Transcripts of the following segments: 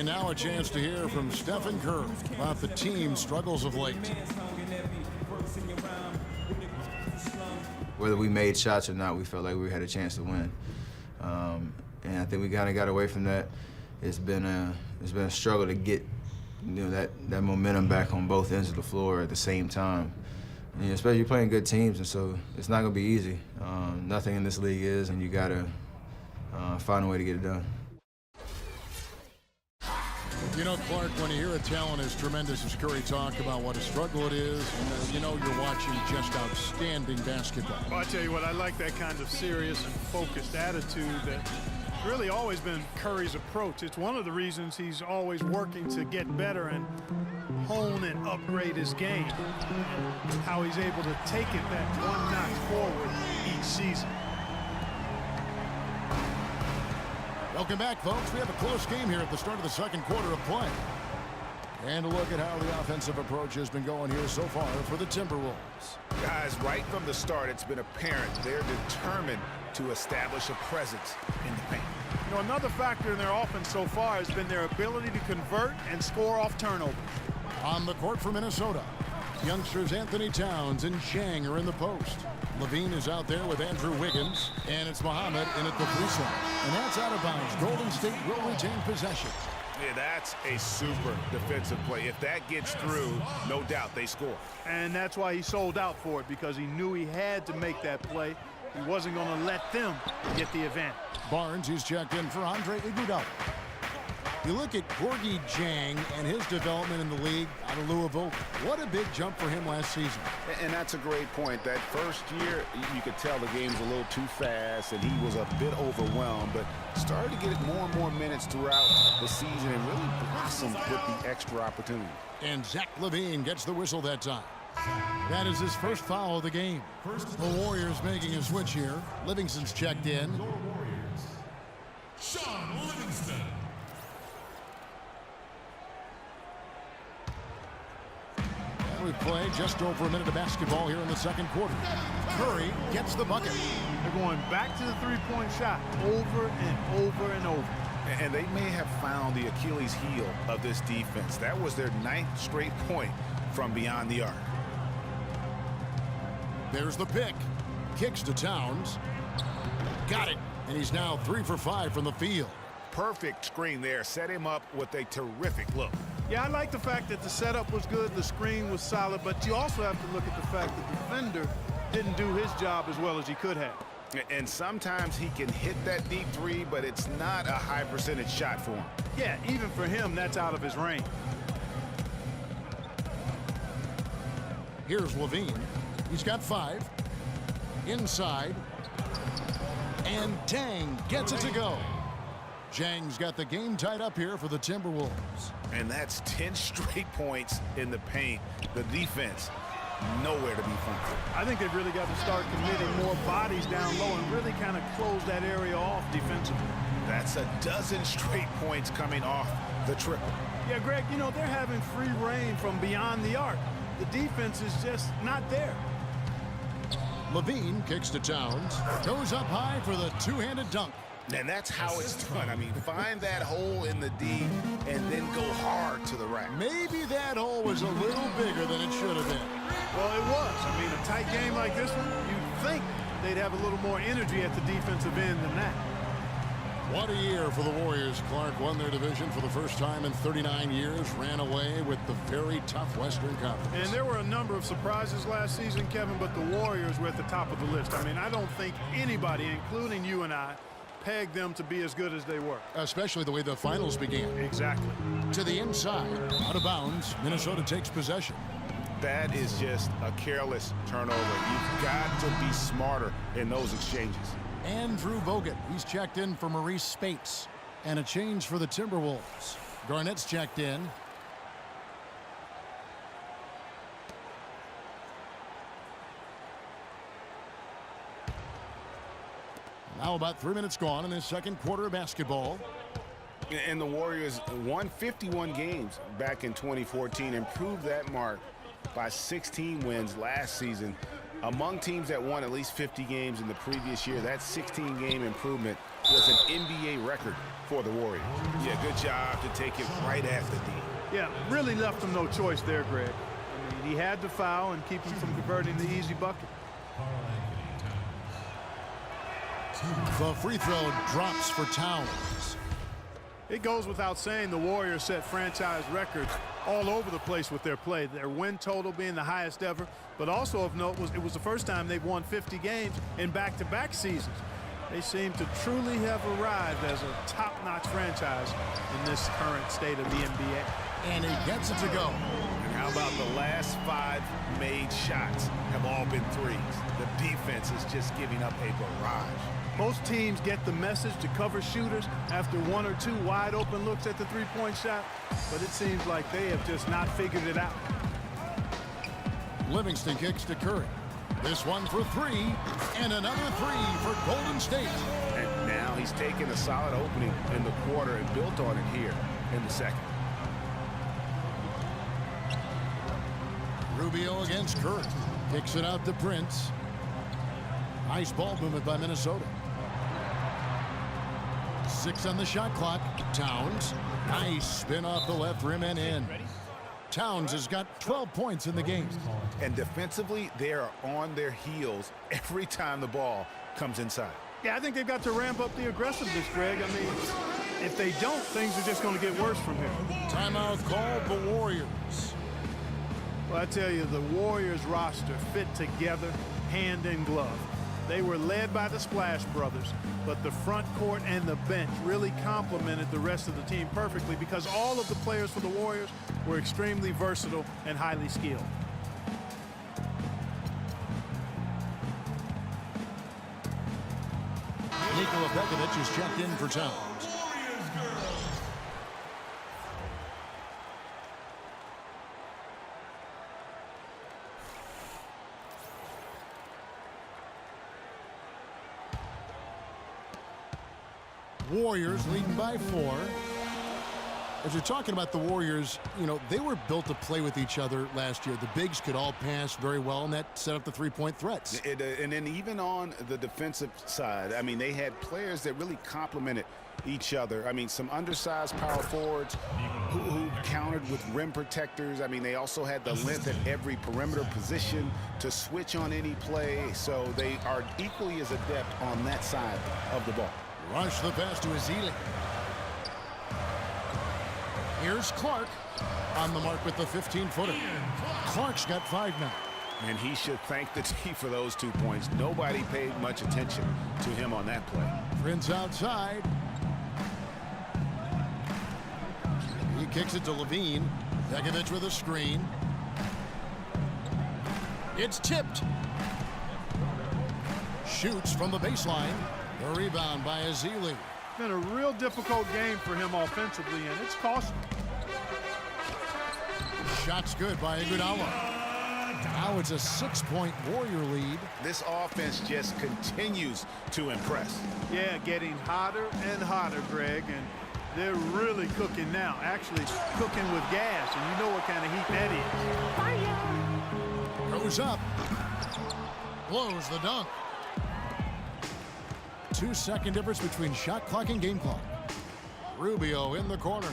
And now a chance to hear from Stephen Curry about the team's struggles of late. Whether we made shots or not, we felt like we had a chance to win. And I think we kind of got away from that. It's been a struggle to get that momentum back on both ends of the floor at the same time. And especially playing good teams, and so it's not going to be easy. Nothing in this league is, and you got to find a way to get it done. You know, Clark, when you hear a talent as tremendous as Curry talk about what a struggle it is, you know you're watching just outstanding basketball. Well, I tell you what, I like that kind of serious and focused attitude that's really always been Curry's approach. It's one of the reasons he's always working to get better and hone and upgrade his game. How he's able to take it that one notch forward each season. Welcome back, folks. We have a close game here at the start of the second quarter of play. And a look at how the offensive approach has been going here so far for the Timberwolves. Guys, right from the start, it's been apparent they're determined to establish a presence in the paint. You know, another factor in their offense so far has been their ability to convert and score off turnovers. On the court for Minnesota, youngsters Anthony Towns and Chang are in the post. Levine is out there with Andrew Wiggins, and it's Muhammad in at the free throw. And that's out of bounds. Golden State will retain possession. Yeah, that's a super defensive play. If that gets through, no doubt they score. And that's why he sold out for it, because he knew he had to make that play. He wasn't going to let them get the advantage. Barnes, he's checked in for Andre Iguodala. You look at Gorgui Dieng and his development in the league out of Louisville. What a big jump for him last season. And that's a great point. That first year, you could tell the game was a little too fast, and he was a bit overwhelmed, but started to get more and more minutes throughout the season and really blossomed with the extra opportunity. And Zach LaVine gets the whistle that time. That is his first foul of the game. The Warriors making a switch here. Livingston's checked in. Sean Livingston. We've played just over a minute of basketball here in the second quarter. Curry gets the bucket. They're going back to the three-point shot over and over and over. And they may have found the Achilles heel of this defense. That was their 9th straight point from beyond the arc. There's the pick. Kicks to Towns. Got it. And he's now 3 for 5 from the field. Perfect screen there. Set him up with a terrific look. Yeah, I like the fact that the setup was good, the screen was solid, but you also have to look at the fact that the defender didn't do his job as well as he could have. And sometimes he can hit that deep three, but it's not a high percentage shot for him. Yeah, even for him, that's out of his range. Here's Levine. He's got 5. Inside. And Tang gets it to go. Chang's got the game tied up here for the Timberwolves. And that's 10 straight points in the paint. The defense, nowhere to be found. I think they've really got to start committing more bodies down low and really kind of close that area off defensively. That's a dozen straight points coming off the triple. Yeah, Greg, you know, they're having free reign from beyond the arc. The defense is just not there. Levine kicks to Towns. Goes up high for the two-handed dunk. And that's how it's done. I mean, find that hole in the D and then go hard to the rack. Maybe that hole was a little bigger than it should have been. Well, it was. I mean, a tight game like this one, you'd think they'd have a little more energy at the defensive end than that. What a year for the Warriors. Clark won their division for the first time in 39 years, ran away with the very tough Western Conference. And there were a number of surprises last season, Kevin, but the Warriors were at the top of the list. I mean, I don't think anybody, including you and I, pegged them to be as good as they were. Especially the way the finals began. Exactly. To the inside, out of bounds, Minnesota takes possession. That is just a careless turnover. You've got to be smarter in those exchanges. Andrew Bogut, he's checked in for Maurice Spates. And a change for the Timberwolves. Garnett's checked in. Now about 3 minutes gone in this second quarter of basketball. And the Warriors won 51 games back in 2014, improved that mark by 16 wins last season. Among teams that won at least 50 games in the previous year, that 16-game improvement was an NBA record for the Warriors. Yeah, good job to take it right at the D. Yeah, really left him no choice there, Greg. I mean, he had to foul and keep him from converting the easy bucket. The free throw drops for Towns. It goes without saying the Warriors set franchise records all over the place with their play. Their win total being the highest ever, but also of note was it was the first time they've won 50 games in back-to-back seasons. They seem to truly have arrived as a top-notch franchise in this current state of the NBA. And he gets it to go. And how about the last 5 made shots have all been threes? The defense is just giving up a barrage. Most teams get the message to cover shooters after 1 or 2 wide-open looks at the three-point shot, but it seems like they have just not figured it out. Livingston kicks to Curry. This one for 3, and another 3 for Golden State. And now he's taken a solid opening in the quarter and built on it here in the second. Rubio against Curry. Kicks it out to Prince. Nice ball movement by Minnesota. 6 on the shot clock. Towns. Nice spin off the left rim and in. Towns has got 12 points in the game. And defensively, they are on their heels every time the ball comes inside. Yeah, I think they've got to ramp up the aggressiveness, Greg. I mean, if they don't, things are just going to get worse from here. Timeout called the Warriors. Well, I tell you, the Warriors roster fit together, hand in glove. They were led by the Splash Brothers, but the front court and the bench really complemented the rest of the team perfectly because all of the players for the Warriors were extremely versatile and highly skilled. Nikola Pekovic is checked in for Towns. Warriors leading by 4. As you're talking about the Warriors, you know, they were built to play with each other last year. The bigs could all pass very well, and that set up the three-point threats. And then even on the defensive side, I mean, they had players that really complemented each other. I mean, some undersized power forwards who countered with rim protectors. I mean, they also had the length at every perimeter position to switch on any play. So they are equally as adept on that side of the ball. Rush the pass to Ezeli. Here's Clark on the mark with the 15-footer. Clark's got 5 now. And he should thank the team for those 2 points. Nobody paid much attention to him on that play. Prince outside. He kicks it to Levine. Pekovic with a screen. It's tipped. Shoots from the baseline. The rebound by Ezeli. Been a real difficult game for him offensively, and it's costly. Shot's good by Iguodala. Now it's a 6-point Warrior lead. This offense just continues to impress. Yeah, getting hotter and hotter, Greg, and they're really cooking now. Actually cooking with gas, and you know what kind of heat that is. Fire! Goes up. Blows the dunk. 2-second difference between shot clock and game clock. Rubio in the corner.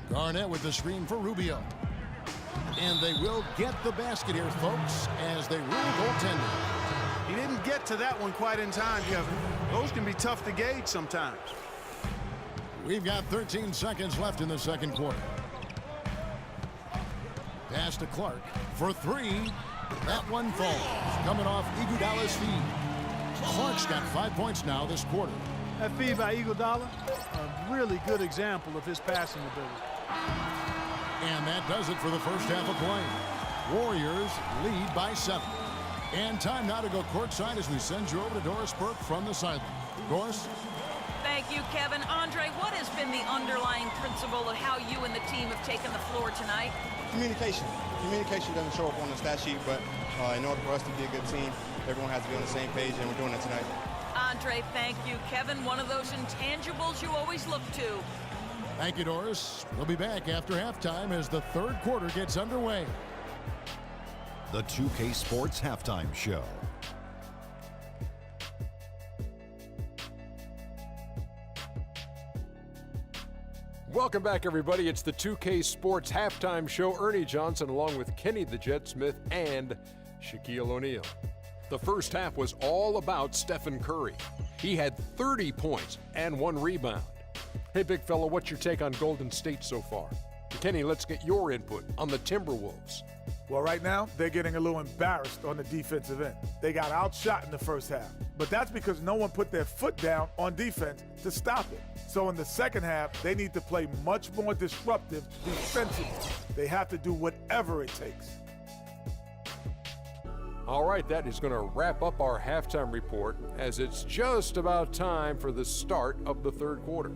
Garnett with the screen for Rubio. And they will get the basket here, folks, as they rule goaltender. He didn't get to that one quite in time, Kevin. Those can be tough to gauge sometimes. We've got 13 seconds left in the second quarter. Pass to Clark for 3. That one falls, coming off Iguodala's feed. Clark's got 5 points now this quarter. That feed by Iguodala, a really good example of his passing ability. And that does it for the first half of play. Warriors lead by 7. And time now to go courtside as we send you over to Doris Burke from the sideline. Doris? Thank you, Kevin. Andre, what has been the underlying principle of how you and the team have taken the floor tonight? Communication. Communication doesn't show up on the stat sheet, but in order for us to be a good team, everyone has to be on the same page, and we're doing it tonight. Andre, thank you. Kevin, one of those intangibles you always look to. Thank you, Doris. We'll be back after halftime as the third quarter gets underway. The 2K Sports Halftime Show. Welcome back, everybody. It's the 2K Sports Halftime Show. Ernie Johnson along with Kenny the Jet Smith and Shaquille O'Neal. The first half was all about Stephen Curry. He had 30 points and 1 rebound. Hey, big fella, what's your take on Golden State so far? Kenny, let's get your input on the Timberwolves. Well, right now, they're getting a little embarrassed on the defensive end. They got outshot in the first half, but that's because no one put their foot down on defense to stop it. So in the second half, they need to play much more disruptive defensively. They have to do whatever it takes. All right, that is going to wrap up our halftime report as it's just about time for the start of the third quarter.